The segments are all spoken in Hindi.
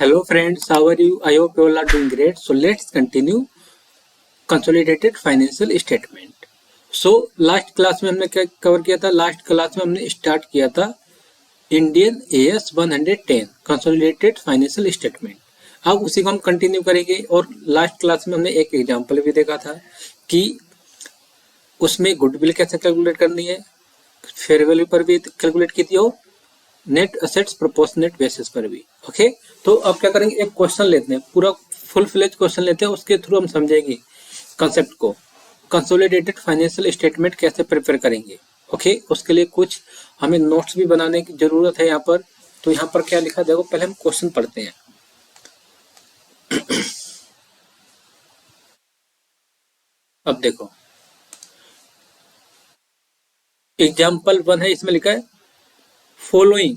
Hello friends, how are you? I hope you all are doing great. So let's continue consolidated financial statement. So last class में हमने क्या कवर किया था? लास्ट क्लास में हमने स्टार्ट किया था Indian AS 110 consolidated financial statement. अब उसी को हम कंटिन्यू करेंगे और लास्ट क्लास में हमने एक एग्जांपल भी देखा था कि उसमें गुडविल कैसे कैलकुलेट करनी है, फेयर वैल्यू पर भी कैलकुलेट की थी और नेट असेट्स प्रोपोर्शनेट बेसिस पर भी। ओके, तो अब क्या करेंगे, एक क्वेश्चन लेते हैं, पूरा फुल फ्लेज क्वेश्चन लेते हैं, उसके थ्रू हम समझेंगे कंसेप्ट को, कंसोलिडेटेड फाइनेंशियल स्टेटमेंट कैसे प्रिपेयर करेंगे। ओके, उसके लिए कुछ हमें नोट्स भी बनाने की जरूरत है यहाँ पर। तो यहाँ पर क्या लिखा, देखो पहले हम क्वेश्चन पढ़ते हैं। अब देखो एग्जाम्पल 1 है, इसमें लिखा है फॉलोइंग,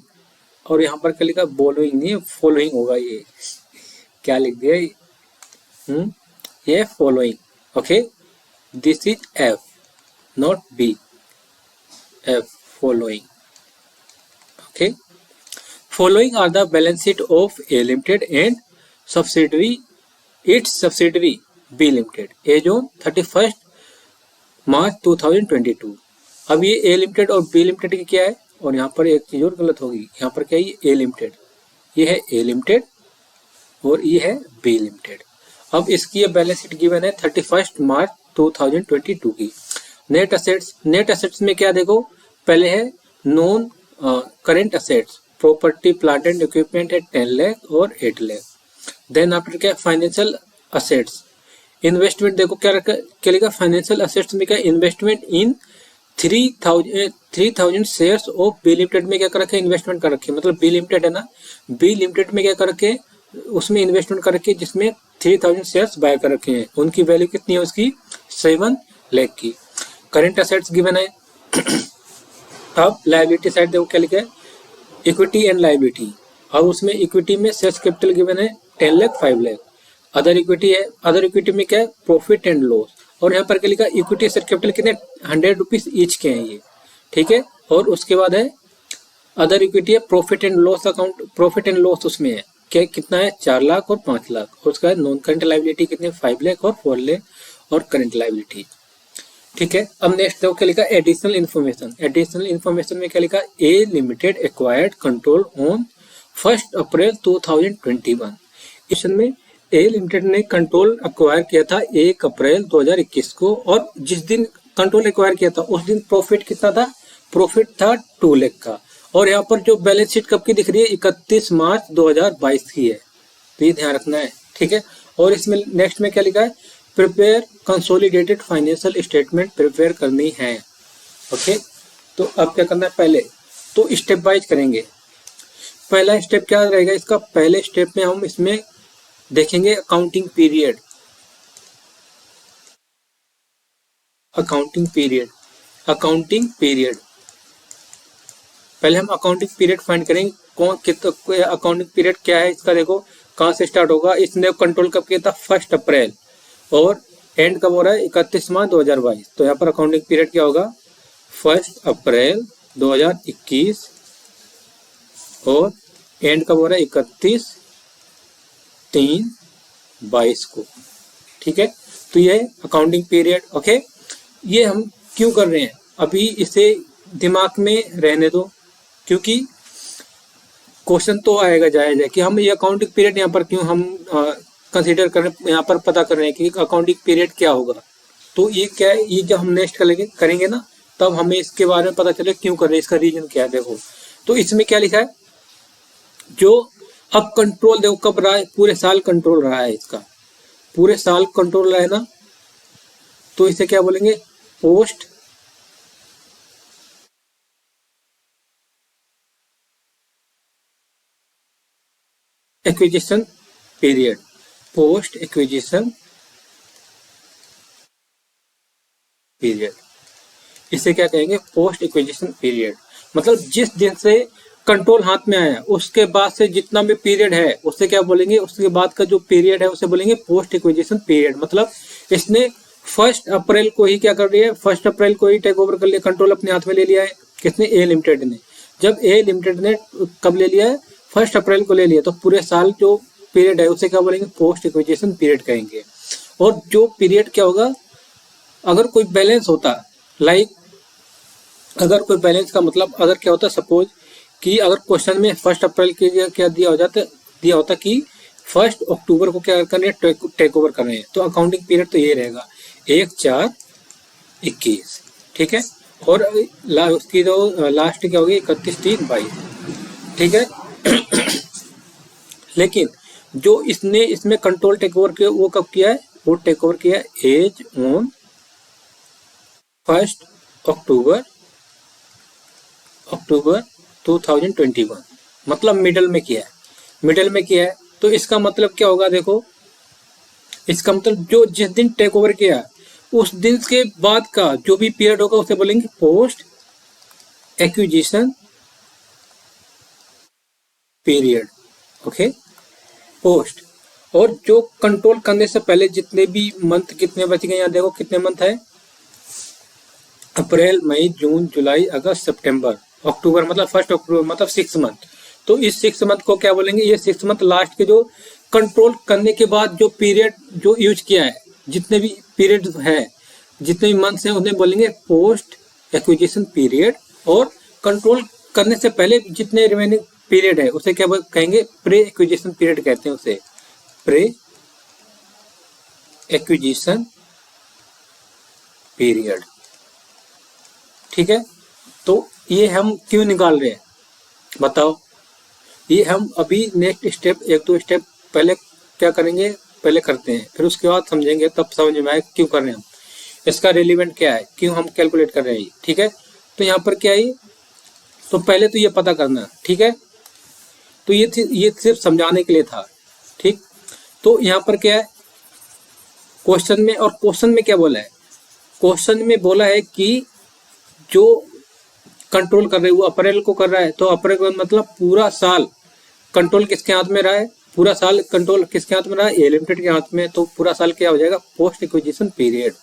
और यहाँ पर क्या लिखा, बोलोइंग नहीं, फॉलोइंग होगा, ये क्या लिख दिया, ये following. Okay, this is F not B, F following. Okay, following are the balance sheet of A limited and subsidiary its subsidiary B limited as on 31 March 2022। अब ये ए लिमिटेड और बी लिमिटेड की क्या है, और यहाँ पर एक चीज और गलत होगी, यहाँ पर क्या है, ये ए लिमिटेड, ये है ए लिमिटेड और ये है बी लिमिटेड। अब इसकी ये बैलेंस शीट गिवन है 31 मार्च 2022 की। नेट असेट्स में क्या देखो, पहले है non current assets, property plant and equipment है 10 लाख और 8 लाख। देन आफ्टर क्या, फाइनेंशियल असेट्स, इन्वेस्टमेंट देखो क्या रखा, क्या लिखा, फाइनेंशियल असेट्स में क्या, investment in 3000 shares of B limited में क्या कर रखे, इन्वेस्टमेंट कर रखे, मतलब बी लिमिटेड है ना, बी लिमिटेड में क्या कर रखे, उसमें इन्वेस्टमेंट कर रखे जिसमें 3000 शेयर्स बाय कर रखे हैं, उनकी वैल्यू कितनी है उसकी, 7 लाख की। करेंट असेट्स गिवन है। अब लायबिलिटी साइड देखो क्या लिखा है, इक्विटी एंड लायबिलिटी। अब उसमें इक्विटी में शेयर्स कैपिटल गिवन है 10 लाख 5 लाख। अदर इक्विटी है, अदर इक्विटी में क्या है, प्रॉफिट एंड लॉस, और यहाँ पर क्या लिखा, इक्विटी शेयर कैपिटल कितने 100 रुपीज ईच के हैं ये, ठीक है। और उसके बाद है अदर इक्विटी है, profit and loss account, profit and loss उसमें है क्या, कितना है 4 लाख और 5 लाख, और उसका नॉन करंट लायबिलिटी कितने 5 लाख और 4 लाख और करंट लायबिलिटी, ठीक है। अब नेक्स्ट देखो क्या लिखा, एडिशनल इन्फॉर्मेशन। एडिशनल इन्फॉर्मेशन में क्या लिखा, ए limited acquired control on 1 April 2021। इसमें ए लिमिटेड ने कंट्रोल एक्वायर किया था 1 अप्रैल 2021 को, और जिस दिन कंट्रोल एक्वायर किया था उस दिन प्रॉफिट कितना था, प्रॉफिट था 2 लाख का। और यहाँ पर जो बैलेंस शीट कब की दिख रही है, 31 मार्च 2022 की है, तो ये ध्यान रखना है, ठीक है। और इसमें नेक्स्ट में क्या लिखा है, prepare consolidated financial statement prepare करनी है। ओके, तो अब क्या करना है, पहले तो स्टेप वाइज करेंगे। पहला स्टेप क्या रहेगा इसका, पहले स्टेप में हम इसमें देखेंगे accounting period, accounting period, accounting period. पहले हम अकाउंटिंग पीरियड फाइंड करेंगे, कौन कितना अकाउंटिंग पीरियड क्या है इसका, देखो कहाँ से स्टार्ट होगा। इसने कंट्रोल कब किया था, 1 अप्रैल, और एंड कब हो रहा है, 31 मार्च 2022। तो यहाँ पर अकाउंटिंग पीरियड क्या होगा, 1 अप्रैल 2021, और एंड कब हो रहा है, 31/3/22 को, ठीक है। तो ये अकाउंटिंग पीरियड। ओके, ये हम क्यों कर रहे हैं, अभी इसे दिमाग में रहने दो, क्योंकि क्वेश्चन तो आएगा जायज है कि हम ये अकाउंटिंग पीरियड यहाँ पर क्यों हम कंसीडर कर रहे हैं, यहाँ पर पता कर रहे हैं कि अकाउंटिंग पीरियड क्या होगा। तो ये क्या है, ये जब हम नेक्स्ट करेंगे ना, तब हमें इसके बारे में पता चले क्यों कर रहे हैं, इसका रीजन क्या है। देखो तो इसमें क्या लिखा है, जो अब कंट्रोल देखो कब रहा है, पूरे साल कंट्रोल रहा है, इसका पूरे साल कंट्रोल रहा है ना, तो इसे क्या बोलेंगे, post acquisition period, post acquisition period, इसे क्या कहेंगे, पोस्ट एक्विजिशन पीरियड। मतलब जिस दिन से कंट्रोल हाथ में आया उसके बाद से जितना भी पीरियड है उससे क्या बोलेंगे, उसके बाद का जो पीरियड है उसे बोलेंगे पोस्ट एक्विजिशन पीरियड। मतलब इसने 1 अप्रैल को ही क्या कर रही है, 1 अप्रैल को ही टेक ओवर कर लिया, कंट्रोल अपने हाथ में ले लिया है, किसने, ए लिमिटेड ने। जब ए लिमिटेड ने कब ले लिया है, 1 अप्रैल को ले लिया, तो पूरे साल जो पीरियड है उसे क्या बोलेंगे, पोस्ट एक्विजिशन पीरियड कहेंगे। और जो पीरियड क्या होगा, अगर कोई बैलेंस होता, लाइक अगर कोई बैलेंस का मतलब अगर क्या होता, सपोज कि अगर क्वेश्चन में 1 अप्रैल के लिए क्या दिया होता कि 1 अक्टूबर को क्या करना है, टेक ओवर कर रहे हैं, तो अकाउंटिंग पीरियड तो ये रहेगा 1/4/21, ठीक है। और उसकी जो लास्ट क्या होगी 31/3/22, ठीक है। लेकिन जो इसमें कंट्रोल टेक ओवर किया वो कब किया है, वो टेक ओवर किया है एज ऑन 1 अक्टूबर 2021, मतलब मिडल में किया है। तो इसका मतलब क्या होगा, देखो इसका मतलब जो जिस दिन टेक ओवर किया उस दिन के बाद का जो भी पीरियड होगा उसे बोलेंगे post acquisition period, okay, post. और जो कंट्रोल करने से पहले जितने भी मंथ कितने बच गए, यहाँ देखो कितने मंथ है, अप्रैल मई जून जुलाई अगस्त सितंबर अक्टूबर, मतलब 1 अक्टूबर मतलब 6 मंथ। तो इस 6 मंथ को क्या बोलेंगे, ये 6 मंथ लास्ट के जो कंट्रोल करने के बाद जो पीरियड जो यूज किया है, जितने भी पीरियड है, जितने भी मंथ्स हैं उन्हें बोलेंगे पोस्ट एक्विजिशन पीरियड। और कंट्रोल करने से पहले जितने रिमेनिंग पीरियड है उसे क्या कहेंगे, प्री एक्विजिशन पीरियड कहते हैं उसे, प्री एक्विजिशन पीरियड, ठीक है। तो ये हम क्यों निकाल रहे हैं बताओ, ये हम अभी नेक्स्ट स्टेप 1-2 स्टेप पहले क्या करेंगे, पहले करते हैं, फिर उसके बाद समझेंगे, तब समझ में आए क्यों कर रहे हैं हम, इसका रेलिवेंट क्या है, क्यों हम कैलकुलेट कर रहे हैं, ठीक है। तो यहाँ पर क्या है, तो पहले तो ये पता करना, ठीक है। तो ये सिर्फ समझाने के लिए था, ठीक। तो यहाँ पर क्या है क्वेश्चन में, और क्वेश्चन में क्या बोला है, क्वेश्चन में बोला है कि जो कंट्रोल कर रहे हैं वो अप्रैल को कर रहा है, तो अप्रैल को मतलब पूरा साल कंट्रोल किसके हाथ में रहा है, पूरा साल कंट्रोल किसके हाथ में रहा है, ए लिमिटेड के हाथ में। तो पूरा साल क्या हो जाएगा, पोस्ट एक्विजिशन पीरियड।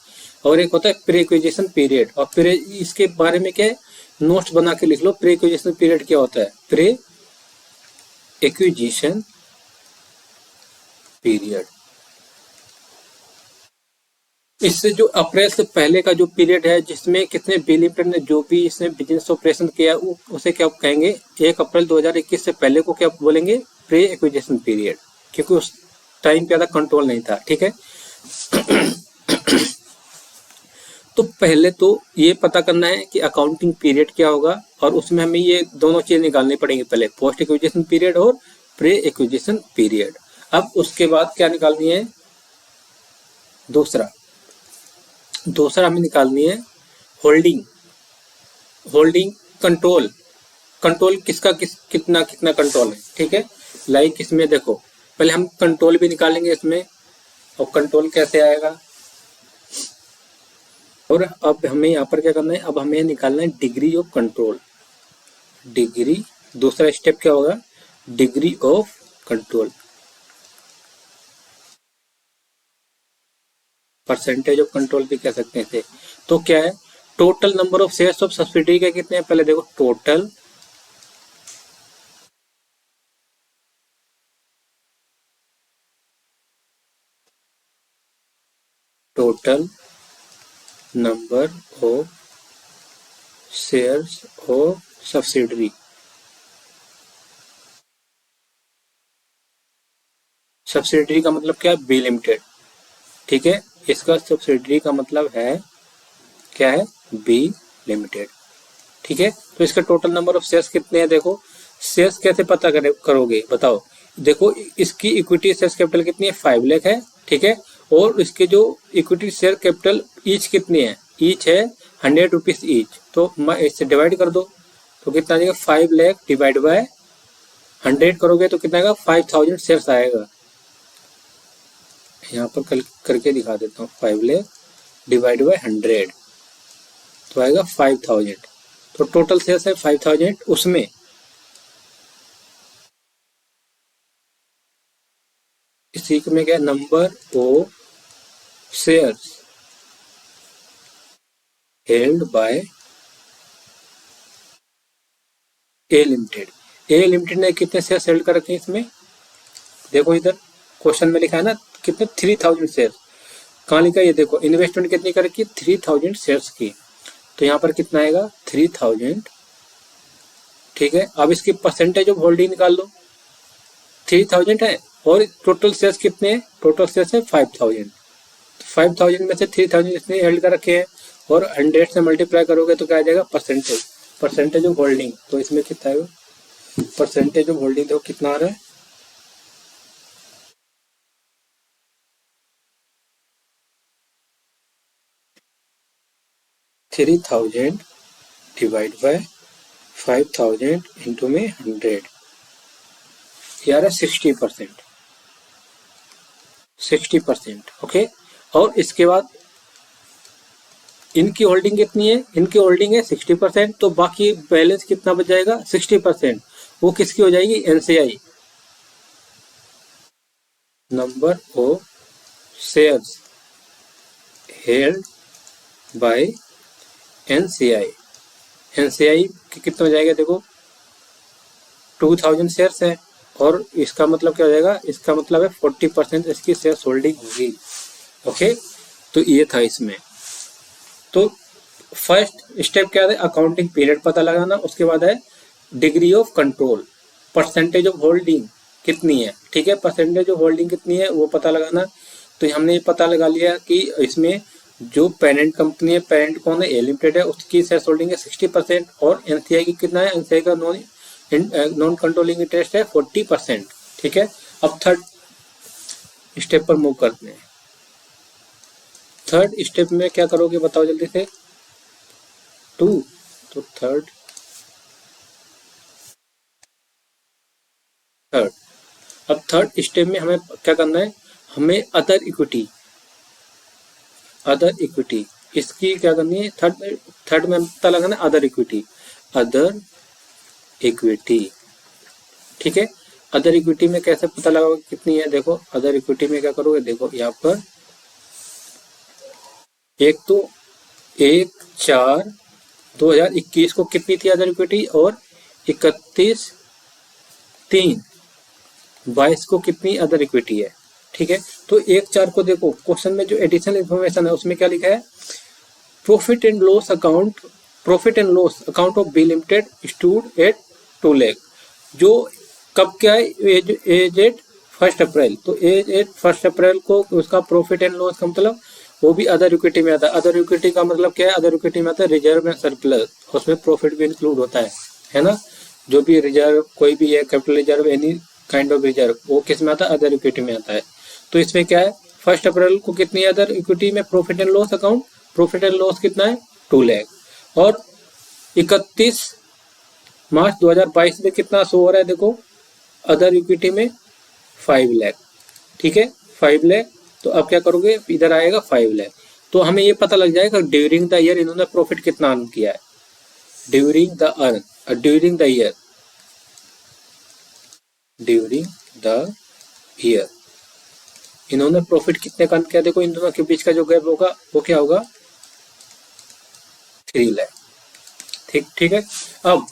और एक होता है प्री एक्विजिशन पीरियड, और फिर इसके बारे में क्या है, नोट्स बना के लिख लो, प्री एक्विजिशन पीरियड क्या होता है, प्री एक्विजिशन पीरियड। इससे जो अप्रैल से पहले का जो पीरियड है जिसमें कितने बी लिमिटेड ने जो भी इसने बिजनेस ऑपरेशन किया उसे क्या कहेंगे, 1 अप्रैल 2021 से पहले को क्या बोलेंगे, प्री एक्विजिशन पीरियड, क्योंकि उस टाइम पे ज्यादा कंट्रोल नहीं था, ठीक है। तो पहले तो ये पता करना है कि अकाउंटिंग पीरियड क्या होगा, और उसमें हमें ये दोनों चीज निकालनी पड़ेंगी, पहले पोस्ट एक्विजिशन पीरियड और प्री एक्विजिशन पीरियड। अब उसके बाद क्या निकालनी है, दूसरा हमें निकालनी है होल्डिंग कंट्रोल किसका कितना कंट्रोल है, ठीक है। लाइक इसमें देखो पहले हम कंट्रोल भी निकालेंगे इसमें, और कंट्रोल कैसे आएगा, और अब हमें यहाँ पर क्या करना है, अब हमें निकालना है डिग्री ऑफ कंट्रोल, डिग्री, दूसरा स्टेप क्या होगा, degree of control, percentage of control भी कह सकते हैं इसे। तो क्या है, total number of shares of subsidiary का कितने हैं, पहले देखो total number of shares of subsidiary, subsidiary का मतलब क्या है, बी लिमिटेड, ठीक है। इसका सब्सिडरी का मतलब है क्या है, बी लिमिटेड, ठीक है। तो इसका टोटल नंबर ऑफ शेयर्स कितने हैं, देखो शेयर्स कैसे पता करोगे बताओ, देखो इसकी इक्विटी शेयर कैपिटल कितनी है, 5 लाख है, ठीक है। और इसके जो इक्विटी शेयर कैपिटल ईच कितनी है, ईच है 100 रुपीज ईच, तो इससे डिवाइड कर दो, तो कितना आ जाएगा, 5 लाख डिवाइड बाय 100 करोगे तो कितना आएगा, 5000 शेयर्स आएगा। यहाँ पर करके दिखा देता हूँ, 5 लाख डिवाइड बाय 100 तो आएगा 5000। तो टोटल शेयर्स है 5000, उसमें इसी में क्या, number of shares held by A limited ने कितने शेयर्स हेल्ड कर रखे हैं इसमें, देखो इधर क्वेश्चन में लिखा है ना कितने 3000 शेयर, कहाँ लिखा है ये देखो, इन्वेस्टमेंट कितनी कर रखी है 3000 शेयर्स की, तो यहाँ पर कितना आएगा 3000, ठीक है। अब इसकी परसेंटेज ऑफ होल्डिंग निकाल लो, 3000 है और टोटल शेयर्स कितने हैं, टोटल शेयर्स है 5000, 5000 में से 3000 इसने होल्ड कर रखे हैं और 100 से मल्टीप्लाई करोगे तो क्या आ जाएगा परसेंटेज, परसेंटेज ऑफ होल्डिंग, तो इसमें कितना है परसेंटेज ऑफ होल्डिंग देखो कितना आ रहा है, 3000 डिवाइड बाय 5000 इंटू में 100, यार है 60%, 60%, ओके। और इसके बाद इनकी होल्डिंग कितनी है, इनकी होल्डिंग है 60%, तो बाकी बैलेंस कितना बच जाएगा 60%, वो किसकी हो जाएगी NCI, number of shares held by NCI, NCI कितना हो जाएगा देखो 2000 शेयर्स है और इसका मतलब क्या हो जाएगा, इसका मतलब है 40% इसकी शेयर्स होल्डिंग होगी, ओके। तो ये था इसमें। तो फर्स्ट स्टेप क्या है, अकाउंटिंग पीरियड पता लगाना, उसके बाद है degree of control, percentage of holding कितनी है, ठीक है, परसेंटेज ऑफ होल्डिंग कितनी है वो पता लगाना। तो हमने ये पता लगा लिया कि इसमें जो पेरेंट कंपनी है, पेरेंट कौन है ए लिमिटेड है, उसकी शेयर होल्डिंग है 60% और एनसीआई की कितना है, एनसीआई का नॉन कंट्रोलिंग इंटरेस्ट है 40%, ठीक है। अब थर्ड स्टेप पर मूव करते हैं। थर्ड स्टेप में क्या करोगे बताओ जल्दी से, 2, तो थर्ड अब थर्ड स्टेप में हमें क्या करना है, हमें अदर इक्विटी, अदर इक्विटी इसकी क्या करनी है, थर्ड में पता लगाना अदर इक्विटी, अदर इक्विटी, ठीक है। अदर इक्विटी में कैसे पता लगाओगे कितनी है, देखो अदर इक्विटी में क्या करोगे, देखो यहाँ पर एक तो 1/4/2021 को कितनी थी अदर इक्विटी और 31/3/22 को कितनी अदर इक्विटी है, ठीक है। तो 1/4 को देखो क्वेश्चन में जो एडिशनल इंफॉर्मेशन है उसमें क्या लिखा है, profit and loss account, profit and loss account of B limited stood at 2 lakh, जो कब क्या है एज एट 1 अप्रैल, तो एज एट 1 अप्रैल को उसका प्रॉफिट एंड लॉस का मतलब वो भी अदर इक्विटी में आता है। अदर इक्विटी का मतलब क्या है, अदर इक्विटी में आता है रिजर्व एंड सरप्लस, उसमें प्रॉफिट भी इंक्लूड होता है ना, जो भी रिजर्व कोई भी है, capital reserve any kind of reserve, वो किस में आता है अदर इक्विटी में आता है। तो इसमें क्या है 1 अप्रैल को कितनी है अदर इक्विटी में profit and loss account, profit and loss कितना है 2 लाख, और 31 मार्च 2022 में कितना शो हो रहा है देखो अदर इक्विटी में 5 लाख, ठीक है 5 लाख। तो अब क्या करोगे, इधर आएगा 5 लाख, तो हमें ये पता लग जाएगा ड्यूरिंग द ईयर इन्होंने प्रॉफिट कितना अर्न किया है, ड्यूरिंग द ईयर इन्होंने प्रॉफिट कितने का अर्न किया, देखो इन दोनों के बीच का जो गैप होगा वो क्या होगा 3 लाख, ठीक है। अब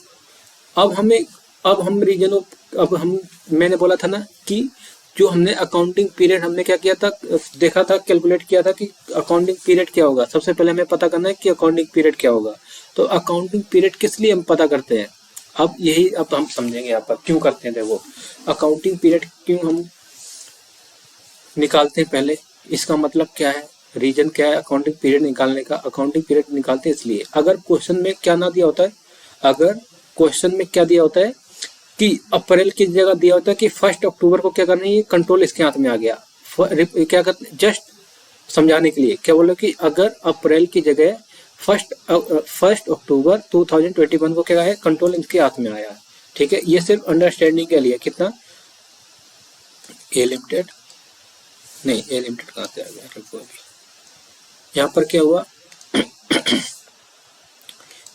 हम रीजन, अब हम मैंने बोला था ना कि जो हमने अकाउंटिंग पीरियड हमने क्या किया था, देखा था, कैलकुलेट किया था कि अकाउंटिंग पीरियड क्या होगा। सबसे पहले हमें पता करना है कि अकाउंटिंग पीरियड क्या होगा। तो अकाउंटिंग पीरियड किस लिए हम पता करते हैं, अब हम समझेंगे यहाँ पर क्यों करते हैं। देखो अकाउंटिंग पीरियड क्यों हम निकालते हैं, पहले इसका मतलब क्या है, रीजन क्या है अकाउंटिंग पीरियड निकालने का। अकाउंटिंग पीरियड निकालते हैं इसलिए, अगर क्वेश्चन में क्या ना दिया होता है, अगर क्वेश्चन में क्या दिया होता है कि अप्रैल की जगह दिया होता है कि 1 अक्टूबर को क्या करना है, ये कंट्रोल इसके हाथ में आ गया, क्या करते जस्ट समझाने के लिए क्या बोलो कि अगर अप्रैल की जगह 1 अक्टूबर 2021 को क्या है कंट्रोल इनके हाथ में आया, ठीक है। ये सिर्फ अंडरस्टैंडिंग के लिए, कितना ए लिमिटेड नहीं, ए लिमिटेड कहाँ से आ गया, रुको अभी यहाँ पर क्या हुआ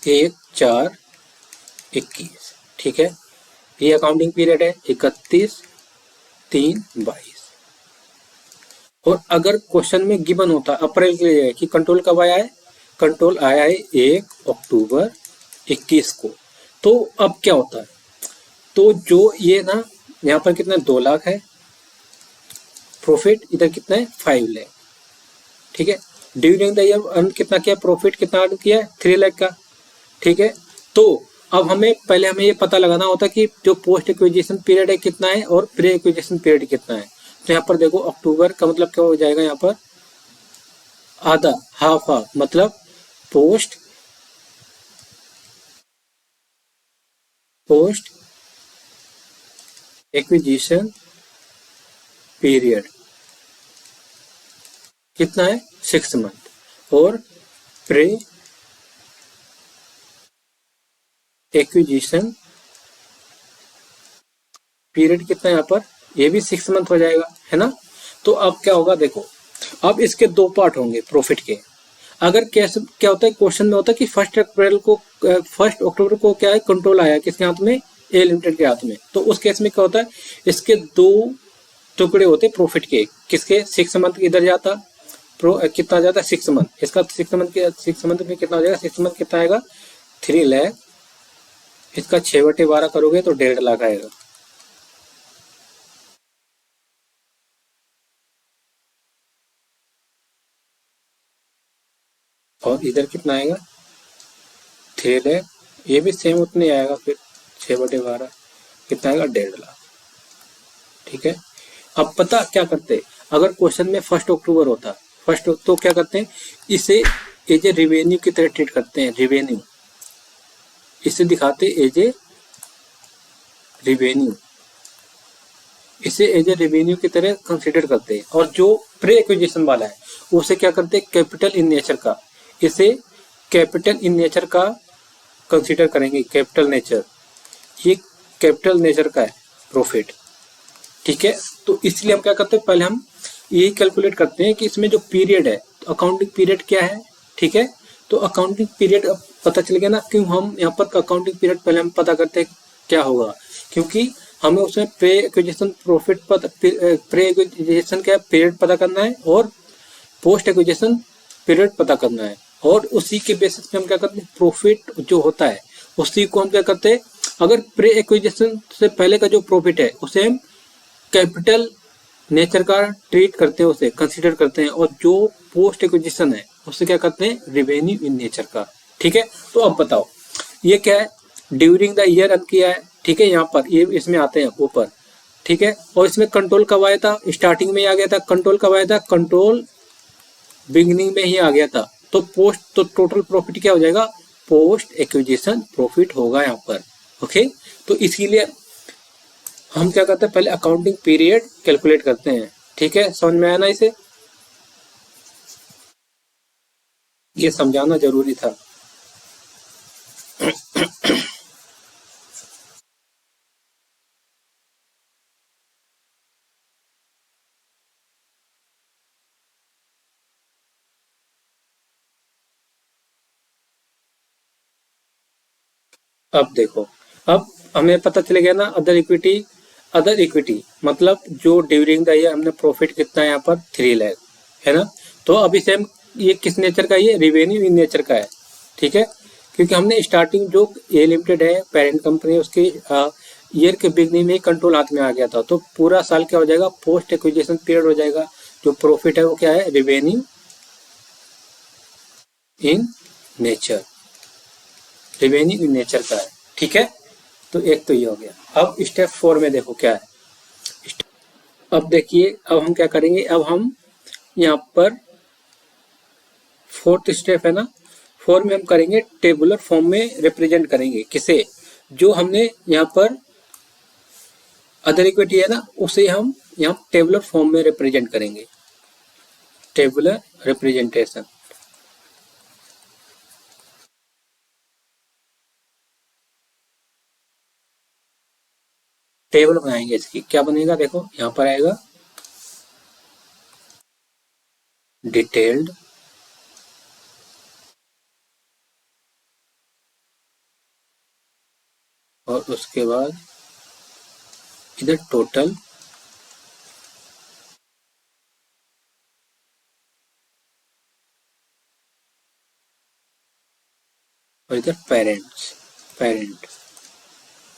1/4/21, ठीक है। ये अकाउंटिंग पीरियड है 31/3/22, और अगर क्वेश्चन में गिवन होता अप्रैल के लिए कि कंट्रोल कब आया है, कंट्रोल आया है 1 अक्टूबर 21 को, तो अब क्या होता है, तो जो ये ना यहाँ पर कितना 2 लाख है, प्रॉफिट इधर कितना है 5 लाख, ठीक है। ड्यूरिंग द ईयर अर्न कितना किया, प्रॉफिट कितना अर्न किया 3 लाख का, ठीक है। तो अब हमें ये पता लगाना होता है कि जो पोस्ट एक्विजिशन पीरियड है कितना है और प्री एक्विजिशन पीरियड कितना है। तो यहाँ पर देखो अक्टूबर का मतलब क्या हो जाएगा, यहाँ पर आधा, हाफ हाफ, मतलब पोस्ट एक्विजिशन पीरियड कितना है 6 मंथ, और प्री एक्विजिशन पीरियड कितना है यहाँ पर, ये भी 6 मंथ हो जाएगा, है ना। तो अब क्या होगा देखो, अब इसके 2 पार्ट होंगे प्रॉफिट के। अगर कैसे क्या होता है, क्वेश्चन में होता है कि 1 अक्टूबर को क्या है, कंट्रोल आया किसके हाथ में, ए लिमिटेड के हाथ में। तो उस केस में क्या होता है, इसके 2 टुकड़े होते हैं प्रॉफिट के, किसके 6 मंथ इधर जाता, कितना जाता है 6 मंथ, इसका 6 मंथ में कितना हो जाएगा, 6 मंथ कितना आएगा 3 लाख, इसका 6/12 करोगे तो 1.5 लाख आएगा। और इधर कितना आएगा 3 लाख, ये भी सेम उतने आएगा, फिर 6/12 कितना आएगा 1.5 लाख, ठीक है। अब पता क्या करते, अगर क्वेश्चन में 1 अक्टूबर होता, तो क्या करते हैं, इसे एज ए रिवेन्यू की तरह ट्रीट करते हैं, रिवेन्यू, इसे दिखाते एज ए रिवेन्यू, इसे एज ए रेवेन्यू की तरह कंसिडर करते हैं। और जो प्री एक्विजिशन वाला है उसे क्या करते हैं, कैपिटल इन नेचर का, इसे कैपिटल इन नेचर का कंसिडर करेंगे, कैपिटल नेचर, ये कैपिटल नेचर का है प्रॉफिट, ठीक है। तो इसलिए हम क्या करते हैं, पहले हम यही कैलकुलेट करते हैं कि इसमें जो पीरियड है, तो अकाउंटिंग पीरियड क्या है, ठीक है। तो अकाउंटिंग पीरियड पता चल गया ना, क्यों हम यहाँ पर अकाउंटिंग पीरियड पहले हम पता करते हैं क्या होगा, क्योंकि हमें उसमें pre acquisition profit pre acquisition का पीरियड पता करना है और पोस्ट एक्विजिशन पीरियड पता करना है, और उसी के बेसिस पे हम क्या करते हैं, प्रॉफिट जो होता है उसी को हम क्या करते हैं, अगर प्री एक्विजिशन से पहले का जो प्रॉफिट है उसे हम कैपिटल नेचर का ट्रीट करते हैं, उसे कंसिडर करते हैं, और जो पोस्ट एक्विजिशन है उसे क्या करते हैं, रेवेन्यू इन नेचर का, ठीक है। तो अब बताओ ये क्या है, ड्यूरिंग द ईयर अर्न किया है, ठीक है, यहाँ पर ये इसमें आते हैं ऊपर, ठीक है। और इसमें कंट्रोल कब आया था, स्टार्टिंग में ही आ गया था, कंट्रोल कब आया था, कंट्रोल बिगिनिंग में ही आ गया था। तो टोटल प्रॉफिट क्या हो जाएगा, पोस्ट एक्विजिशन प्रॉफिट होगा यहाँ पर, ओके। तो इसीलिए हम क्या करते हैं, पहले अकाउंटिंग पीरियड कैलकुलेट करते हैं, ठीक है। समझ में आया ना, इसे ये समझाना जरूरी था। अब देखो, अब हमें पता चल गया ना, अदर इक्विटी मतलब जो ड्यूरिंग द ईयर हमने प्रॉफिट कितना है यहाँ पर 3 लाख, है ना। तो अभी से हम ये किस नेचर का, ये रिवेन्यू इन नेचर का है, ठीक है। क्योंकि हमने स्टार्टिंग जो ए लिमिटेड है पेरेंट कंपनी, उसके ईयर के बिगनिंग में कंट्रोल हाथ में आ गया था, तो पूरा साल क्या हो जाएगा, पोस्ट एक्विजिशन पीरियड हो जाएगा। जो प्रॉफिट है वो क्या है, revenue in nature, revenue in nature का है, ठीक है। तो एक तो ये हो गया। अब स्टेप 4 में देखो क्या है, अब देखिए, अब हम क्या करेंगे, अब हम यहाँ पर 4th स्टेप है ना, 4 में हम करेंगे टेबुलर फॉर्म में रिप्रेजेंट करेंगे किसे, जो हमने यहाँ पर अदर इक्विटी है ना, उसे हम यहाँ टेबुलर फॉर्म में रिप्रेजेंट करेंगे, टेबुलर रिप्रेजेंटेशन। टेबल बनाएंगे इसकी, क्या बनेगा देखो, यहाँ पर आएगा डिटेल्ड और उसके बाद इधर टोटल, और इधर पेरेंट,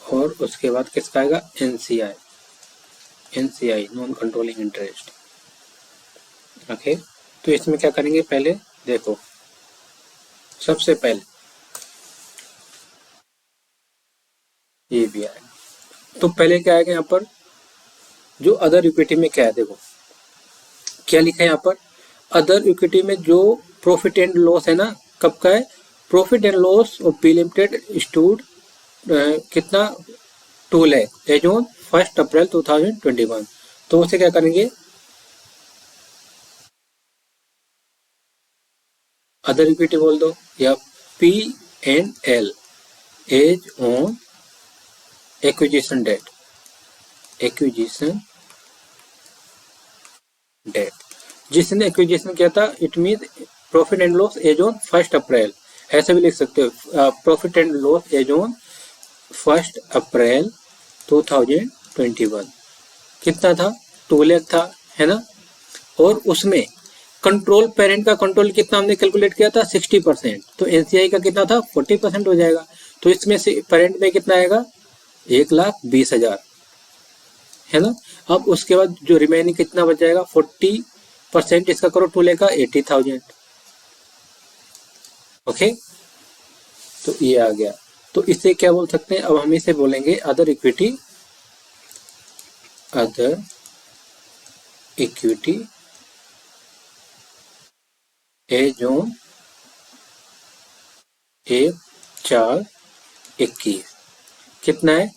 और उसके बाद किसका आएगा, NCI non controlling interest, okay, तो इसमें क्या करेंगे, पहले देखो, सबसे पहले ये भी आएगा, तो पहले क्या आएगा यहाँ पर, जो अदर इक्विटी में क्या है, देखो क्या लिखा है यहाँ पर, अदर इक्विटी में जो प्रॉफिट एंड लॉस है ना, कब का है, profit and loss of B limited stood कितना, 2 लाख एज ऑन 1 अप्रैल 2021। तो उसे क्या करेंगे, अदर इक्विटी बोल दो, या P and L as on acquisition date, acquisition date, जिसने एक्विजिशन किया था, it mean profit and loss as on 1 April, ऐसा भी लिख सकते हो, profit and loss as on 1 April 2021 कितना था, 2 लाख था, है ना। और उसमें कंट्रोल पेरेंट का कंट्रोल कितना हमने कैलकुलेट किया था, 60%, तो एनसीआई का कितना था, 40% हो जाएगा। तो इसमें से पेरेंट में कितना आएगा, 1,20,000, है ना। अब उसके बाद जो रिमेनिंग कितना बच जाएगा, 40% इसका करो, 2 लाख का 80,000। ओके, तो ये आ गया। तो इसे क्या बोल सकते हैं, अब हम इसे बोलेंगे other equity, other equity as on 1/4/21 कितना है,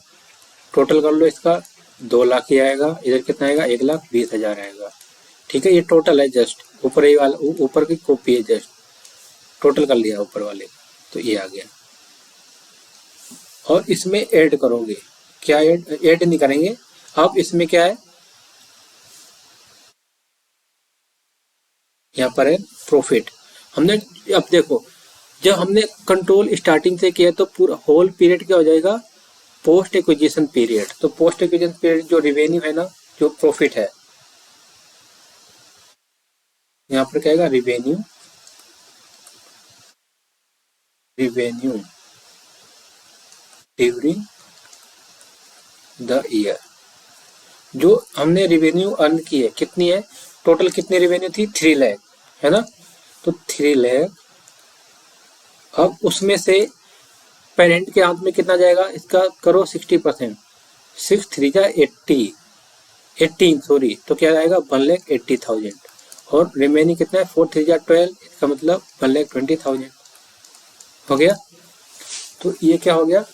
टोटल कर लो, इसका 2 लाख ही आएगा, इधर कितना आएगा, 1,20,000 आएगा। ठीक है, ये टोटल है, जस्ट ऊपर ही वाला, ऊपर की कॉपी है, जस्ट टोटल कर लिया ऊपर वाले, तो ये आ गया। और इसमें ऐड करोगे, क्या ऐड नहीं करेंगे। अब इसमें क्या है, यहाँ पर है प्रॉफिट, हमने, अब देखो, जब हमने कंट्रोल स्टार्टिंग से किया तो पूरा होल पीरियड क्या हो जाएगा, पोस्ट एक्विजिशन पीरियड। तो पोस्ट एक्विजिशन पीरियड जो रिवेन्यू है ना, जो प्रॉफिट है, यहाँ पर क्या आएगा, revenue, revenue during the year, जो हमने रिवेन्यू अर्न की है, कितनी है, टोटल कितनी रिवेन्यू थी, 3 लाख, है ना। तो 3 लाख, अब उसमें से पेरेंट के हाथ में कितना जाएगा, इसका करो 60%, 6 3 जा 18 सॉरी, तो क्या आएगा, 1,80,000। और रिमेनिंग कितना है, 4 3 जा 12, इसका मतलब 1,20,000 हो गया। तो ये क्या हो गया,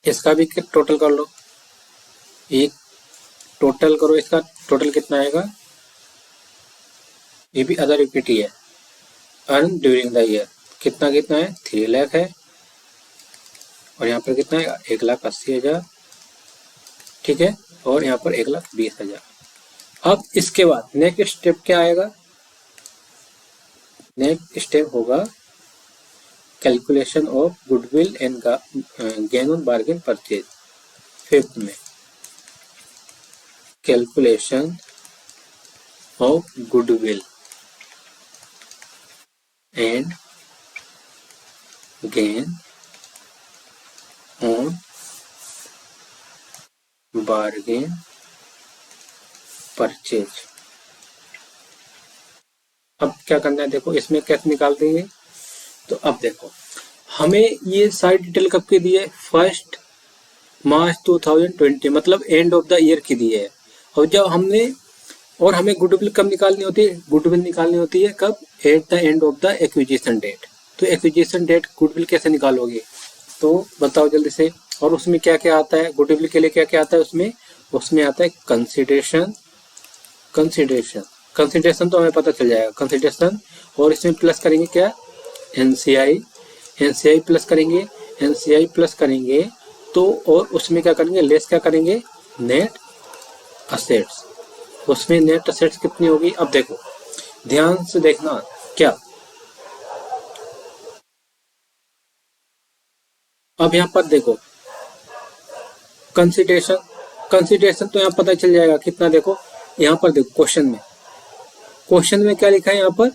इसका भी टोटल कर लो, एक टोटल करो, इसका टोटल कितना आएगा, ये भी अदर इक्विटी है, अर्न ड्यूरिंग द ईयर, कितना कितना है, 3 लाख है, और यहाँ पर कितना है, 1,80,000, ठीक है, और यहाँ पर 1,20,000। अब इसके बाद नेक्स्ट स्टेप क्या आएगा, नेक्स्ट स्टेप होगा calculation of goodwill and gain on bargain purchase. 5th में calculation of goodwill and gain on bargain purchase. अब क्या करना है, देखो इसमें कैसे निकाल देंगे। तो अब देखो, हमें ये सारी डिटेल कब की दी है, 1 मार्च 2020, मतलब एंड ऑफ द ईयर की दी है। और जब हमने, और हमें गुडविल कब निकालनी होती है, गुडविल निकालनी होती है कब, at the end of the acquisition date. तो एक्विजिशन डेट गुडविल कैसे निकालोगे, तो बताओ जल्दी से। और उसमें क्या क्या आता है, गुडविल के लिए क्या क्या आता है उसमें, उसमें आता है कंसिडरेशन, कंसिडरेशन तो हमें पता चल जाएगा, कंसिडरेशन, और इसमें प्लस करेंगे क्या, एनसीआई प्लस करेंगे, एनसीआई प्लस करेंगे तो, और उसमें क्या करेंगे, लेस क्या करेंगे, नेट असेट्स। उसमें नेट असेट्स कितनी होगी, अब देखो ध्यान से देखना, क्या, अब यहाँ पर देखो कंसिडरेशन तो यहाँ पता चल जाएगा कितना, देखो यहाँ पर देखो क्वेश्चन में क्या लिखा है यहाँ पर,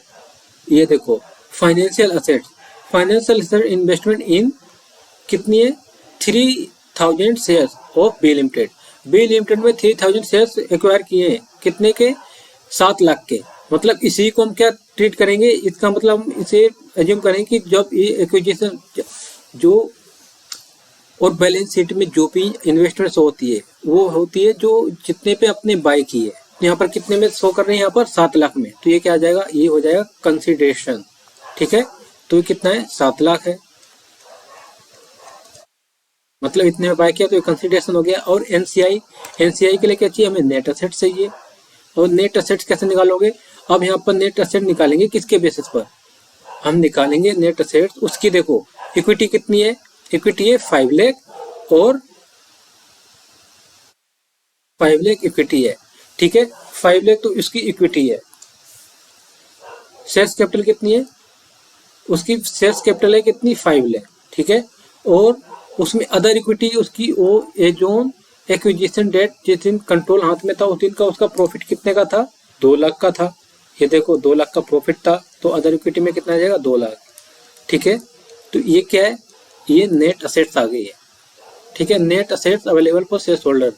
ये देखो फाइनेंशियल असेट इन्वेस्टमेंट इन कितनी है, 3,000 shares of B limited. B limited में 3000 शेयर्स एक्वायर किए हैं, कितने के? 7 लाख के। मतलब इसी को हम क्या ट्रीट करेंगे, इसका मतलब हम इसे एज्यूम करेंगे कि जब ये एक्विजिशन जो और बैलेंस शीट में जो भी इन्वेस्टमेंट होती है वो होती है जो जितने पे अपने बाय की है। यहाँ पर कितने में शो कर रहे हैं, यहाँ पर 7 लाख में, तो ये क्या आ जाएगा, ये हो जाएगा कंसिडरेशन। ठीक है, तो ये कितना है, 7 लाख है, मतलब इतने में बाय किया तो ये कंसिडरेशन हो गया। और एनसीआई के लिए क्या चाहिए, हमें नेट असेट चाहिए। और नेट असेट्स कैसे निकालोगे, अब यहाँ पर नेट असेट निकालेंगे किसके बेसिस पर, हम निकालेंगे नेट असेट्स उसकी, देखो इक्विटी कितनी है, इक्विटी है 5 लाख और 5 लाख इक्विटी है। ठीक है, 5 लाख तो इसकी इक्विटी है। शेयर्स कैपिटल कितनी है, उसकी शेयर्स कैपिटल है कितनी, 5 लाख। ठीक है, और उसमें अदर इक्विटी उसकी ओ एज ऑन एक्विजिशन डेट, जिस दिन कंट्रोल हाथ में था उस दिन का उसका प्रॉफिट कितने का था, 2 लाख का था। ये देखो 2 लाख का प्रॉफिट था, तो अदर इक्विटी में कितना आ जाएगा, 2 लाख। ठीक है, तो ये क्या है, ये नेट असेट्स आ गई है। ठीक है, net assets available for share holder,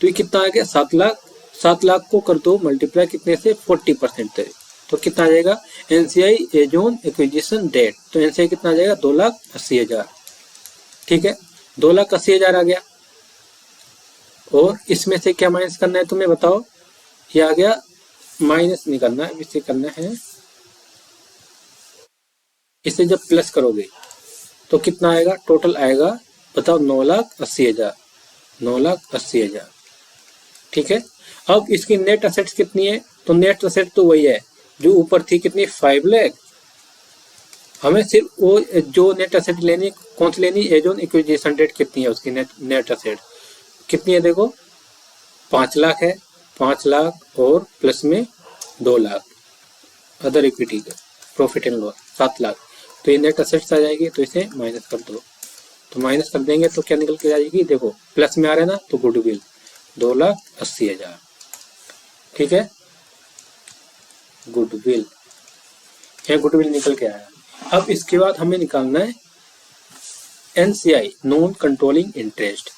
तो ये कितना आ गया, 7 लाख। 7 लाख को कर दो मल्टीप्लाई कितने से, 40% से, तो कितना आ जाएगा, NCI as on acquisition date, तो एनसीआई कितना आ जाएगा, 2,80,000। ठीक है, 2,80,000 आ गया। और इसमें से क्या माइनस करना है तुम्हें बताओ, ये आ गया, माइनस नहीं करना है, इसे करना है, इसे जब प्लस करोगे तो कितना आएगा, टोटल आएगा, बताओ, 9,80,000, 9,80,000। ठीक है, अब इसकी नेट असेट्स कितनी है, तो नेट असेट तो वही है जो ऊपर थी, कितनी, 5 लाख। हमें सिर्फ वो जो नेट असेट लेनी, कौन सी लेनी, एज ऑन एक्विजिशन डेट कितनी है उसकी नेट असेट कितनी है, देखो 5 लाख है, 5 लाख और प्लस में 2 लाख अदर इक्विटी का प्रॉफिट एंड लॉस 7 लाख, तो ये नेट असेट्स आ जाएगी, तो इसे माइनस कर दो, तो माइनस कर देंगे तो क्या निकल के जाएगी, देखो प्लस में आ रहा है ना, तो गुडविल 2,80,000। ठीक है, गुडविल, ये गुडविल निकल के आया। अब इसके बाद हमें निकालना है एनसीआई, नॉन कंट्रोलिंग इंटरेस्ट,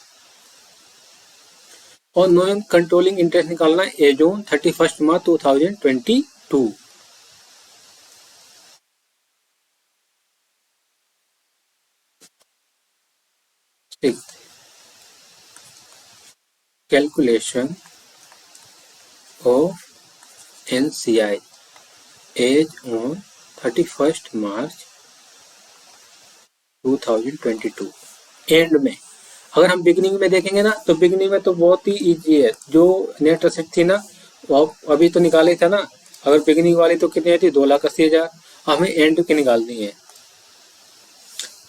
और नॉन कंट्रोलिंग इंटरेस्ट निकालना है as on 31 March 2022। Calculation of NCI as on 31 March 2022। End में अगर हम बिगनिंग में देखेंगे ना, तो बिगनिंग में तो बहुत ही इजी है, जो नेट असेट थी ना वो अभी तो निकाले था ना, अगर बिगनिंग वाली तो कितनी थी, 2,80,000, हमें एंड की निकालनी है।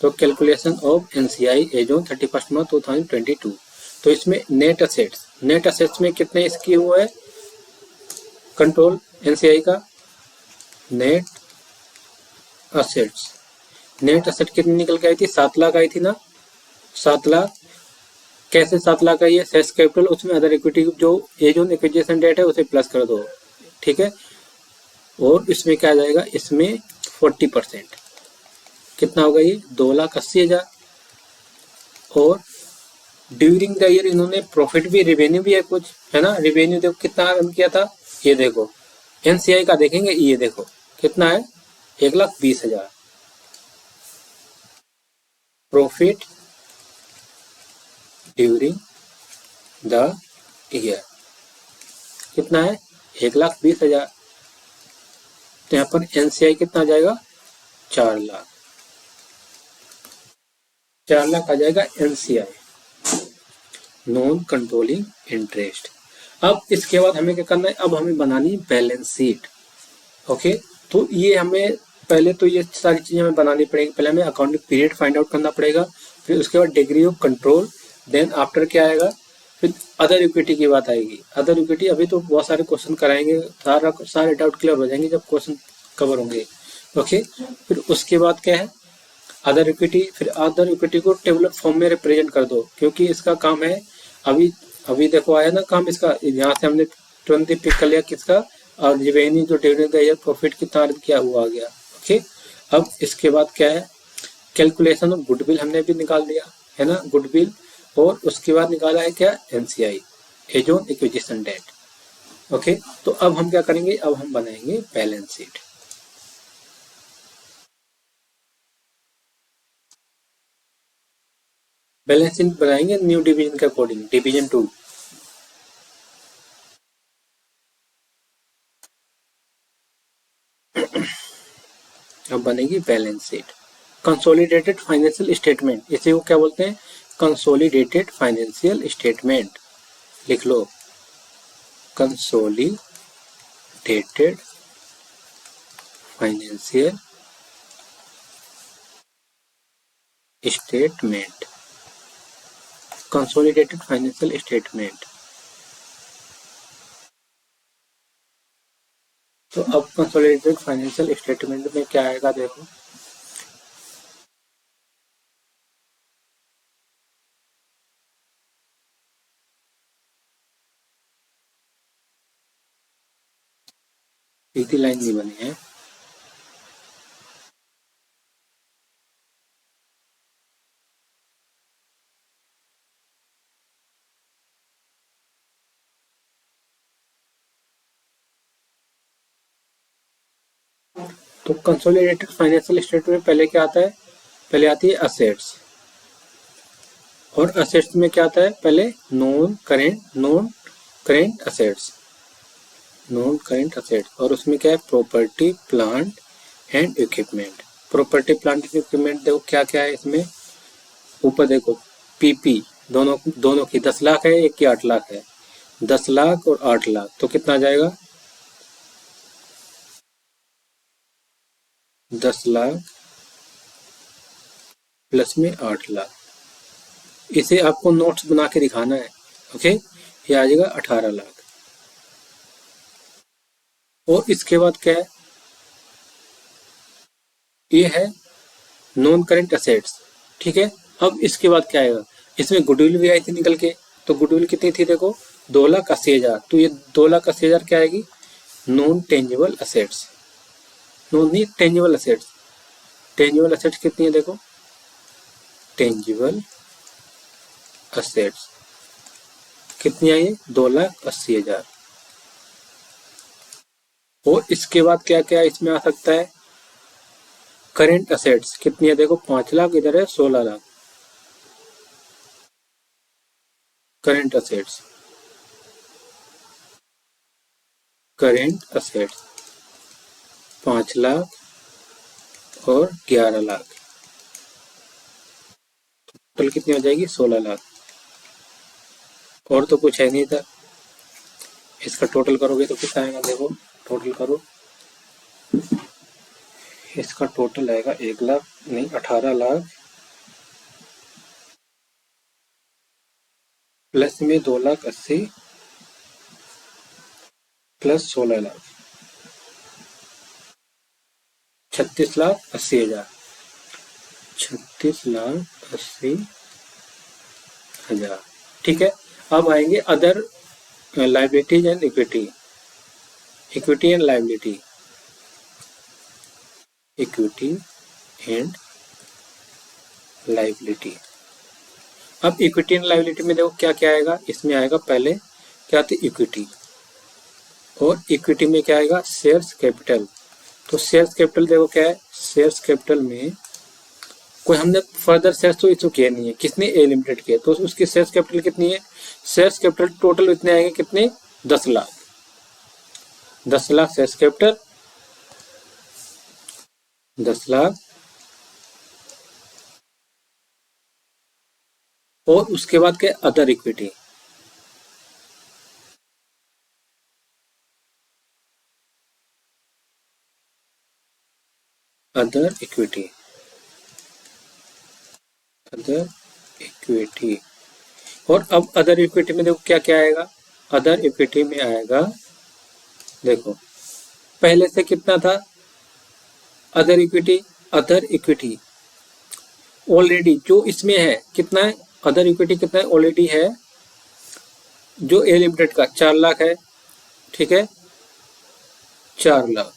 तो calculation of NCI as on 31 March 2022, तो इसमें नेट असेट्स में कितने इसकी हुआ है, कंट्रोल एनसीआई का, नेट असेट कितनी निकल के आई थी, 7 लाख आई थी ना, 7 लाख। कैसे 7 लाख आई है, शेयर्स कैपिटल, उसमें अदर इक्विटी जो एज ऑन एक्विजिशन डेट है उसे प्लस कर दो। ठीक है, और इसमें क्या आ जाएगा, इसमें 40% कितना होगा, ये 2,80,000। और ड्यूरिंग द ईयर इन्होंने प्रॉफिट भी, रेवेन्यू भी है कुछ, है ना, रेवेन्यू देखो कितना अर्न किया था, ये देखो एनसीआई का देखेंगे, ये देखो कितना है, 1,20,000 प्रॉफिट ड्यूरिंग द ईयर, कितना है, 1,20,000। तो यहाँ पर एनसीआई कितना आ जाएगा, 4 लाख, 4 लाख आ जाएगा एनसीआई, नॉन कंट्रोलिंग इंटरेस्ट। अब इसके बाद हमें क्या करना है, अब हमें बनानी बैलेंस शीट। ओके, तो ये हमें पहले तो ये सारी चीजें हमें बनानी पड़ेगी, पहले हमें अकाउंटिंग पीरियड फाइंड आउट करना पड़ेगा, फिर उसके बाद degree of control, then after क्या आएगा, फिर अदर इक्विटी की बात आएगी। अदर इक्विटी अभी तो बहुत सारे क्वेश्चन कराएंगे, सारे डाउट क्लियर हो जाएंगे जब क्वेश्चन कवर होंगे। ओके, फिर उसके बाद क्या है, अदर इक्विटी, फिर अदर इक्विटी को टेबुलर फॉर्म में रिप्रेजेंट कर दो, क्योंकि इसका काम है, अभी देखो आया ना काम इसका, यहाँ से हमने तुरंत ही पिक कर लिया किसका, और रेवेन्यू जो ड्यूरिंग द ईयर प्रॉफिट कितना किया हुआ आ गया। ओके, अब इसके बाद क्या है, कैलकुलेशन ऑफ गुडविल हमने भी निकाल दिया है ना, गुडविल और उसके बाद निकाला है क्या, NCI, as on acquisition date. Okay, तो अब हम क्या करेंगे, अब हम बनाएंगे बैलेंस शीट। बैलेंस शीट बनाएंगे न्यू डिवीजन के अकॉर्डिंग, डिवीजन 2। अब बनेगी balance sheet. Consolidated financial statement, इसे वो क्या बोलते हैं, कंसोलिडेटेड फाइनेंशियल स्टेटमेंट। लिख लो, consolidated financial statement, consolidated financial statement. तो अब कंसोलिडेटेड फाइनेंशियल स्टेटमेंट में क्या आएगा, देखो सीधी लाइन नहीं बनी है। तो कंसोलिडेटेड फाइनेंशियल स्टेटमेंट में पहले क्या आता है, पहले आती है असेट्स, और असेट्स में क्या आता है, पहले non current assets, non current assets, और उसमें क्या है, property plant and equipment. Property plant and equipment देखो क्या क्या है इसमें, ऊपर देखो पीपी, दोनों दोनों की 10 लाख है, एक की 8 लाख है, 10 लाख और 8 लाख, तो कितना आ जाएगा, 10 लाख प्लस में 8 लाख। इसे आपको नोट्स बना के दिखाना है। ओके, ये आ जाएगा 18 लाख। और इसके बाद क्या है, ये है नॉन करेंट असेट्स। ठीक है, अब इसके बाद क्या आएगा, इसमें गुडविल भी आई थी निकल के, तो गुडविल कितनी थी देखो, 2,80,000, तो ये 2,80,000 क्या आएगी, नॉन टेंजिबल असेट्स, नॉन नहीं टेंजिबल असेट्स। टेंजिबल असेट्स कितनी है देखो, टेंजिबल असेट्स कितनी आई है, 2,80,000। और इसके बाद क्या क्या इसमें आ सकता है, करेंट असेट्स कितनी है देखो, 5 लाख, इधर है 16 lakh. Current assets, current assets 5 lakh और 11 लाख, टोटल कितनी हो जाएगी, 16 लाख। और तो कुछ है नहीं था, इसका टोटल करोगे तो कितना आएगा देखो, टोटल करो, इसका टोटल आएगा 1 लाख नहीं 18 लाख प्लस में 2,80,000 प्लस 16 लाख, 36,80,000, 36,80,000। ठीक है, अब आएंगे other liabilities and equity, equity and liability, equity and liability. अब इक्विटी एंड लाइबिलिटी में देखो क्या क्या आएगा, इसमें आएगा पहले क्या आती है, इक्विटी, और इक्विटी में क्या आएगा, शेयर्स कैपिटल। तो शेयर्स कैपिटल देखो क्या है, शेयर्स कैपिटल में कोई हमने फर्दर शेयर्स तो इशू किए नहीं है, किसने, ए लिमिटेड के, तो उसकी शेयर्स कैपिटल कितनी है, शेयर्स कैपिटल टोटल इतने आएंगे कितने, 10 लाख, 10 लाख शेयर्स कैपिटल, 10 लाख, और उसके बाद क्या, other equity, other equity, other equity. और अब अदर इक्विटी में देखो क्या क्या आएगा, अदर इक्विटी में आएगा, देखो पहले से कितना था, other equity, other equity already जो इसमें है कितना है, अदर इक्विटी कितना है, ऑलरेडी है, जो ए लिमिटेड का 4 लाख है, ठीक है, 4 लाख,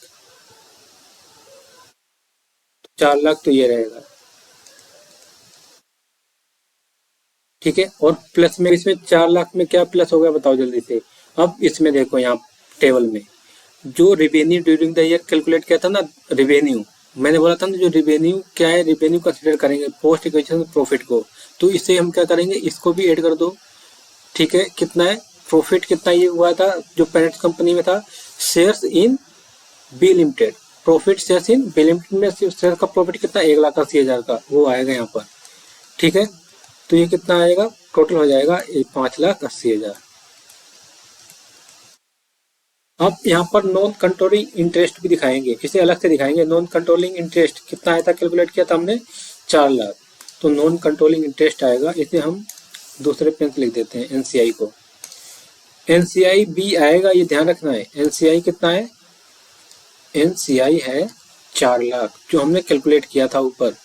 4 लाख तो ये रहेगा, ठीक है। और प्लस में इसमें 4 लाख में क्या प्लस हो गया बताओ जल्दी से। अब इसमें देखो यहाँ टेबल में जो revenue during the year calculate किया था ना, रिवेन्यू मैंने बोला था ना, जो रिवेन्यू क्या है, रिवेन्यू कंसिडर करेंगे पोस्ट एक्विजिशन प्रॉफिट को, तो इससे हम क्या करेंगे, इसको भी ऐड कर दो। ठीक है, कितना है प्रॉफिट, कितना ये हुआ था जो पेरेंट कंपनी में था, shares in B limited, profit shares in B limited में शेयर का प्रॉफिट कितना, 1,80,000 का वो आएगा यहाँ पर। ठीक है, तो ये कितना आएगा, टोटल हो जाएगा 5,80,000। अब यहाँ पर नॉन कंट्रोलिंग इंटरेस्ट भी दिखाएंगे, इसे अलग से दिखाएंगे। नॉन कंट्रोलिंग इंटरेस्ट कितना आया था, कैलकुलेट किया था हमने 4 लाख, तो नॉन कंट्रोलिंग इंटरेस्ट आएगा, इसे हम दूसरे पेन से लिख देते हैं एनसीआई को। एनसीआई बी आएगा, ये ध्यान रखना है। एनसीआई कितना है, एनसीआई है 4 लाख जो हमने कैलकुलेट किया था ऊपर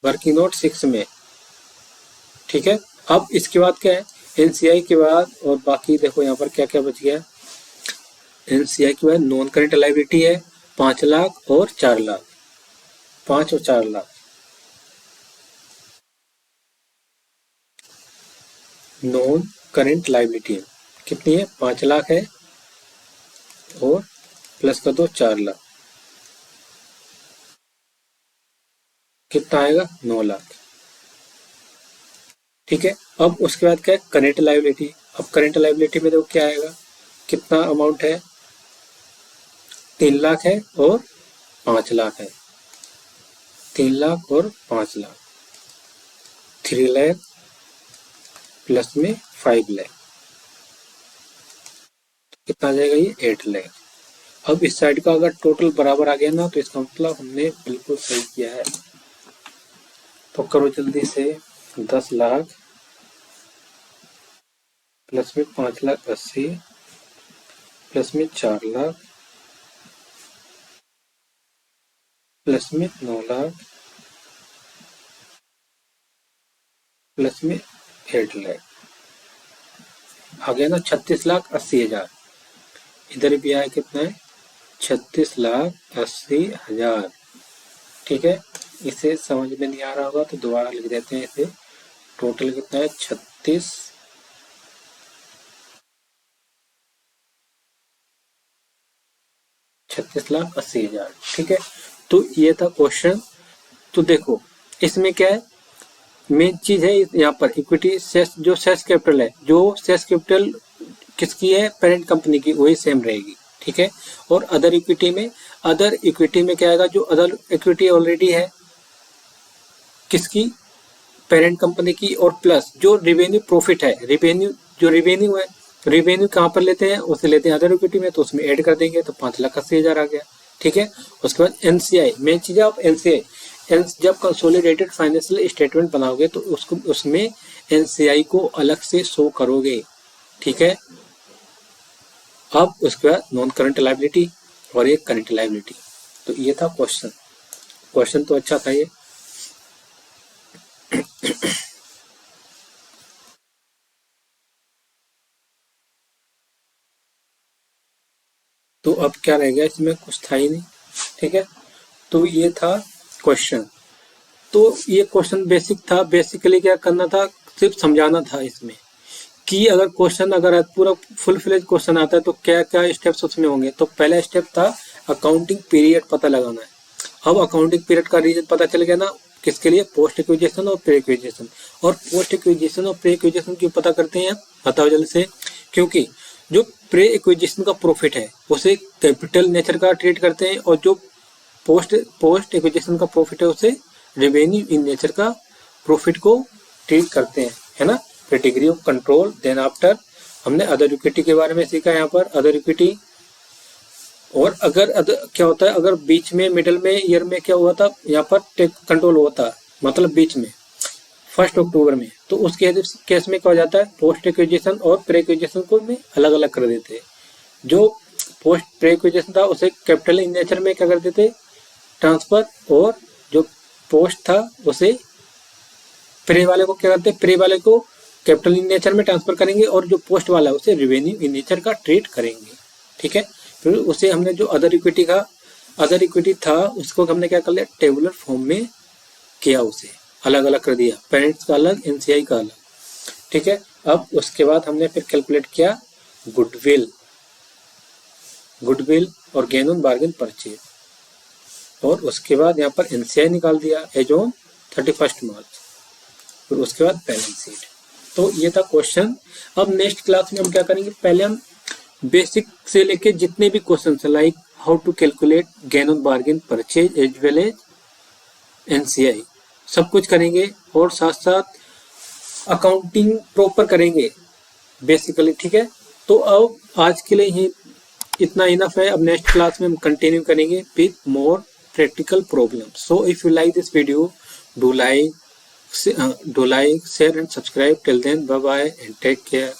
वर्किंग नोट 6 में। ठीक है, अब इसके बाद क्या है, एनसीआई के बाद और बाकी देखो यहाँ पर क्या क्या बच गया। एनसीआई के बाद नॉन करेंट लायबिलिटी है 5 लाख और 4 लाख, 5 और 4 लाख। नॉन करेंट लायबिलिटी कितनी है, 5 लाख है और प्लस कर दो 4 लाख, कितना आएगा 9 लाख। ठीक है, अब उसके बाद क्या है, करेंट लायबिलिटी। अब करेंट लायबिलिटी में देखो क्या आएगा, कितना अमाउंट है, 3 लाख है और 5 लाख है, 3 लाख और 5 लाख, 3 लाख प्लस में 5 लाख, कितना आ जाएगा ये 8 लाख। अब इस साइड का अगर टोटल बराबर आ गया ना, तो इसका मतलब हमने बिल्कुल सही किया है। तो करो जल्दी से, 10 लाख प्लस में 5,80,000 प्लस में 4 लाख प्लस में 9 लाख प्लस में 8 लाख, आ गया ना 36,80,000। इधर भी आया कितना है, 36,80,000। ठीक है, इसे समझ में नहीं आ रहा होगा तो दोबारा लिख देते हैं इसे। टोटल कितना है, 36,80,000। ठीक है, तो ये था क्वेश्चन। तो देखो इसमें क्या है, मेन चीज है यहाँ पर इक्विटी शेयर्स, जो शेयर्स कैपिटल है, जो शेयर्स कैपिटल किसकी है, पेरेंट कंपनी की, वही सेम रहेगी। ठीक है, और अदर इक्विटी में, अदर इक्विटी में क्या आएगा, जो अदर इक्विटी ऑलरेडी है किसकी, पेरेंट कंपनी की, और प्लस जो रिवेन्यू प्रॉफिट है, रिवेन्यू जो रिवेन्यू है, रिवेन्यू कहाँ पर लेते हैं, उसे लेते हैं अदर इक्विटी में, तो उसमें ऐड कर देंगे तो 5,80,000 आ गया। ठीक है, उसके बाद एनसीआई, मेन चीज है, आप एनसीआई जब कंसोलिडेटेड फाइनेंशियल स्टेटमेंट बनाओगे तो उसको उसमें एनसीआई को अलग से शो करोगे। ठीक है, अब उसके बाद नॉन करंट लायबिलिटी और एक करंट लायबिलिटी। तो ये था क्वेश्चन, क्वेश्चन तो अच्छा था ये। तो अब क्या रह गया, इसमें कुछ था ही नहीं। ठीक है, तो ये था क्वेश्चन। तो ये क्वेश्चन बेसिक था, बेसिकली क्या करना था, सिर्फ समझाना था इसमें कि अगर क्वेश्चन, अगर पूरा फुल फ्लेज क्वेश्चन आता है तो क्या क्या स्टेप्स उसमें होंगे। तो पहला स्टेप था अकाउंटिंग पीरियड पता लगाना है। अब अकाउंटिंग पीरियड का रीजन पता चल गया ना, किसके लिए, पोस्ट एक्विजिशन और प्री एक्विजिशन। और पोस्ट एक्विजिशन और प्री एक्विजिशन क्यों पता करते हैं, बताओ जल्दी से। क्योंकि जो प्री एक्विजिशन का प्रॉफिट है उसे कैपिटल नेचर का ट्रीट करते हैं, और जो पोस्ट एक्विजिशन का प्रॉफिट है उसे रेवेन्यू इन नेचर का प्रॉफिट को ट्रीट करते हैं, है ना। फिर degree of control, then after हमने अदर इक्विटी के बारे में सीखा यहाँ पर, अदर इक्विटी। और अगर क्या होता है, अगर बीच में मिडल में ईयर में क्या हुआ था, यहाँ पर टेक कंट्रोल हुआ था, मतलब बीच में 1 अक्टूबर में, तो उस केस में क्या हो जाता है, पोस्ट एक्विजिशन और प्री एक्विजिशन को में अलग अलग कर देते हैं। जो पोस्ट प्री एक्विजिशन था उसे कैपिटल इन नेचर में क्या कर देते, ट्रांसफर, और जो पोस्ट था उसे प्री वाले को क्या करते, प्री वाले को कैपिटल इन नेचर में ट्रांसफर करेंगे, और जो पोस्ट वाला है उसे रेवेन्यू इन नेचर का ट्रीट करेंगे। ठीक है, फिर उसे हमने जो अदर इक्विटी था उसको हमने क्या कर लिया, टेबुलर फॉर्म में किया उसे। अलग अलग कर दिया, पेरेंट्स का अलग, एनसीआई का अलग, ठीक है। अब उसके बाद हमने फिर कैलकुलेट किया गुडविल और गेन ऑन बार्गेन परचेज, और उसके बाद यहाँ पर एनसीआई निकाल दिया एज ऑन 31 मार्च, फिर उसके बाद बैलेंस शीट। तो ये था क्वेश्चन। अब नेक्स्ट क्लास में हम क्या करेंगे, पहले हम बेसिक से लेके जितने भी क्वेश्चन है like how to calculate gain on bargain purchase as well as NCI, सब कुछ करेंगे, और साथ साथ अकाउंटिंग प्रॉपर करेंगे बेसिकली, ठीक है। तो अब आज के लिए ही इतना इनफ है। अब नेक्स्ट क्लास में हम कंटिन्यू करेंगे with more practical problems. So if you like this video, do like, share and subscribe. Till then, bye bye and take care.